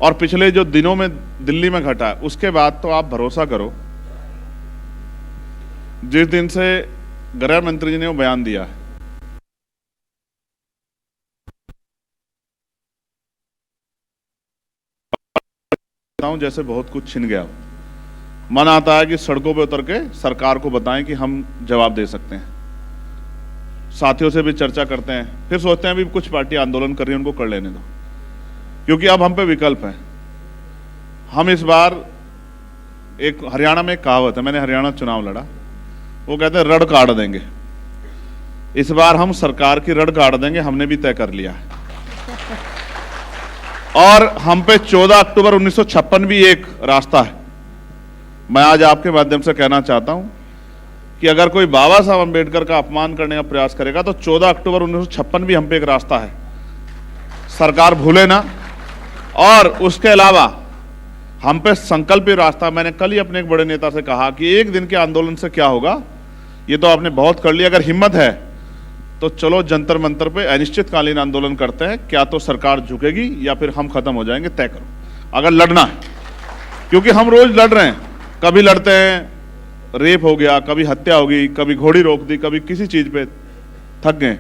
और पिछले जो दिनों में दिल्ली में घटा है, उसके बाद तो आप भरोसा करो, जिस दिन से गृह मंत्री जी ने वो बयान दिया है, जैसे बहुत कुछ छिन गया। मन आता है कि सड़कों पे उतर के सरकार को बताएं कि हम जवाब दे सकते हैं। साथियों से भी चर्चा करते हैं, फिर सोचते हैं भी कुछ पार्टी आंदोलन कर रही है, उनको कर लेने दो, क्योंकि अब हम पे विकल्प है। हम इस बार, एक हरियाणा में एक कहावत है, मैंने हरियाणा चुनाव लड़ा, वो कहते हैं रड़ काट देंगे। इस बार हम सरकार की रड़ काट देंगे, हमने भी तय कर लिया है। और हम पे 14 अक्टूबर 1956 भी एक रास्ता है। मैं आज आपके माध्यम से कहना चाहता हूं कि अगर कोई बाबा साहब अंबेडकर का अपमान करने का प्रयास करेगा तो 14 अक्टूबर 1956 भी हम पे एक रास्ता है, सरकार भूले ना। और उसके अलावा हम पे संकल्प रास्ता। मैंने कल ही अपने एक बड़े नेता से कहा कि एक दिन के आंदोलन से क्या होगा, ये तो आपने बहुत कर लिया, अगर हिम्मत है तो चलो जंतर मंतर पे अनिश्चितकालीन आंदोलन करते हैं, क्या तो सरकार झुकेगी या फिर हम खत्म हो जाएंगे, तय करो अगर लड़ना है। क्योंकि हम रोज लड़ रहे हैं, कभी लड़ते हैं रेप हो गया, कभी हत्या हो गई, कभी घोड़ी रोक दी, कभी किसी चीज पे थक गए।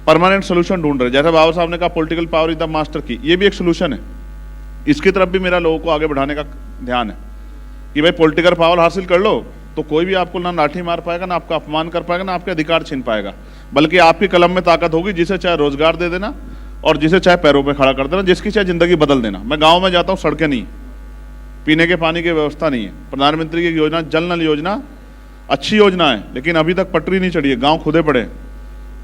परमानेंट सोल्यूशन ढूंढ रहे, जैसे बाबा साहब ने कहा political power is the master की, ये भी एक सोल्यूशन है। इसकी तरफ भी मेरा लोगों को आगे बढ़ाने का ध्यान है कि भाई पॉलिटिकल पावर हासिल कर लो तो कोई भी आपको ना लाठी मार पाएगा, ना आपका अपमान कर पाएगा, ना आपके अधिकार छीन पाएगा, बल्कि आपकी कलम में ताकत होगी, जिसे चाहे रोजगार दे देना और जिसे चाहे पैरों पे खड़ा कर देना, जिसकी चाहे जिंदगी बदल देना। मैं गांव में जाता हूं, सड़कें नहीं, पीने के पानी की व्यवस्था नहीं है। प्रधानमंत्री की योजना जल नल योजना अच्छी योजना है, लेकिन अभी तक पटरी नहीं चढ़ी है, गांव खुदे पड़े।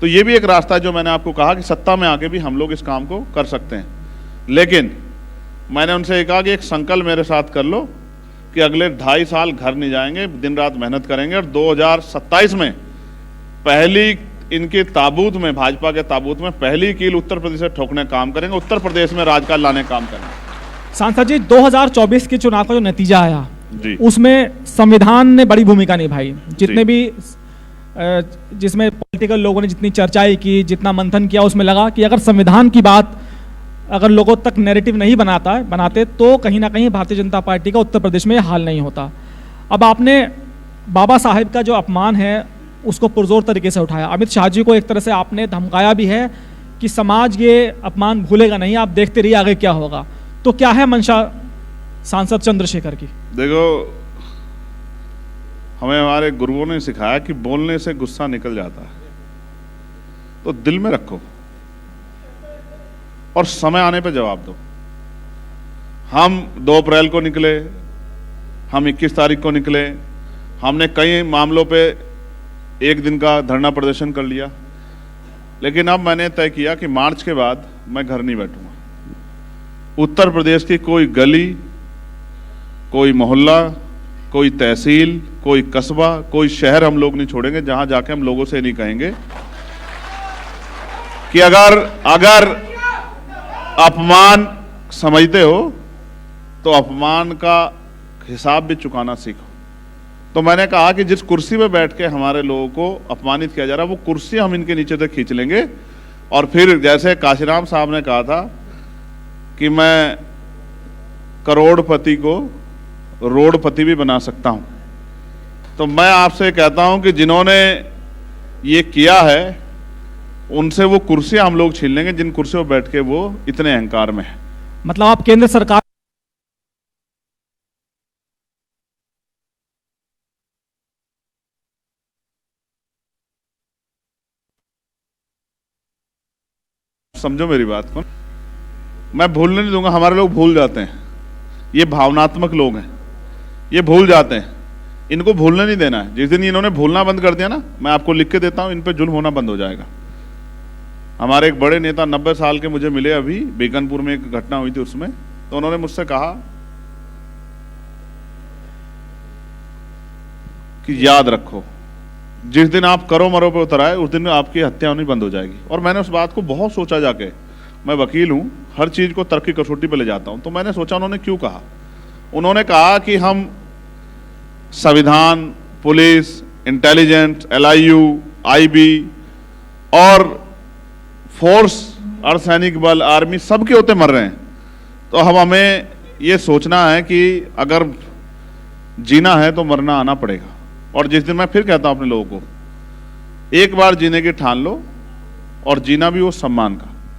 तो ये भी एक रास्ता है जो मैंने आपको कहा कि सत्ता में आके भी हम लोग इस काम को कर सकते हैं। लेकिन मैंने उनसे कहा कि एक संकल्प मेरे साथ कर लो कि अगले 2.5 साल घर नहीं जाएंगे, दिन रात मेहनत करेंगे और 2027 में पहली इनके ताबूत में, भाजपा के ताबूत में पहली कील उत्तर प्रदेश से ठोकने का काम करेंगे, उत्तर प्रदेश में राजकाज लाने का काम करेंगे। सांसद जी, 2024 के चुनाव का जो नतीजा आया जी, उसमें संविधान ने बड़ी भूमिका निभाई। जितने भी जिसमें पॉलिटिकल लोगों ने जितनी चर्चाएं की, जितना मंथन किया, उसमें लगा कि अगर संविधान की बात अगर लोगों तक नैरेटिव नहीं बनाते तो कहीं ना कहीं भारतीय जनता पार्टी का उत्तर प्रदेश में हाल नहीं होता। अब आपने बाबा साहेब का जो अपमान है उसको पुरजोर तरीके से उठाया। अमित शाह जी को एक तरह से आपने धमकाया भी है कि समाज ये अपमान भूलेगा नहीं, आप देखते रहिए आगे क्या होगा। तो क्या है मंशा सांसद चंद्रशेखर की? देखो, हमें हमारे गुरुओं ने सिखाया कि बोलने से गुस्सा निकल जाता है, तो दिल में रखो और समय आने पे जवाब दो। हम 2 अप्रैल को निकले, हम 21 तारीख को निकले, हमने कई मामलों पे एक दिन का धरना प्रदर्शन कर लिया, लेकिन अब मैंने तय किया कि मार्च के बाद मैं घर नहीं बैठूंगा। उत्तर प्रदेश की कोई गली, कोई मोहल्ला, कोई तहसील, कोई कस्बा, कोई शहर हम लोग नहीं छोड़ेंगे जहां जाके हम लोगों से नहीं कहेंगे कि अगर अपमान समझते हो तो अपमान का हिसाब भी चुकाना सीखो। तो मैंने कहा कि जिस कुर्सी पे बैठ के हमारे लोगों को अपमानित किया जा रहा है, वो कुर्सी हम इनके नीचे से खींच लेंगे और फिर जैसे काशीराम साहब ने कहा था कि मैं करोड़पति को रोडपति भी बना सकता हूं, तो मैं आपसे कहता हूं कि जिन्होंने ये किया है उनसे वो कुर्सियां हम लोग छीन लेंगे जिन कुर्सियों पर बैठ के वो इतने अहंकार में है। मतलब आप केंद्र सरकार समझो मेरी बात को, मैं भूलने नहीं दूंगा। हमारे लोग भूल जाते हैं, ये भावनात्मक लोग हैं, ये भूल जाते हैं, इनको भूलने नहीं देना है। जिस दिन इन्होंने भूलना बंद कर दिया ना, मैं आपको लिख के देता हूं, इन पे जुल्म होना बंद हो जाएगा। हमारे एक बड़े नेता 90 साल के मुझे मिले, अभी बीकानपुर में एक घटना हुई थी उसमें, तो उन्होंने मुझसे कहा कि याद रखो जिस दिन आप करो मरो पे उतर आए उस दिन आपकी हत्या होनी बंद हो जाएगी। और मैंने उस बात को बहुत सोचा, जाके मैं वकील हूं, हर चीज को तर्क की कसौटी पे ले जाता हूं, तो मैंने सोचा उन्होंने क्यों कहा। उन्होंने कहा कि हम संविधान, पुलिस, इंटेलिजेंस, LIU, IB और फोर्स, अर्धसैनिक बल, आर्मी, सबके होते मर रहे हैं, तो अब हमें ये सोचना है कि अगर जीना है तो मरना आना पड़ेगा। और जिस दिन, मैं फिर कहता हूं अपने लोगों को, एक बार जीने की ठान लो और जीना भी वो सम्मान का।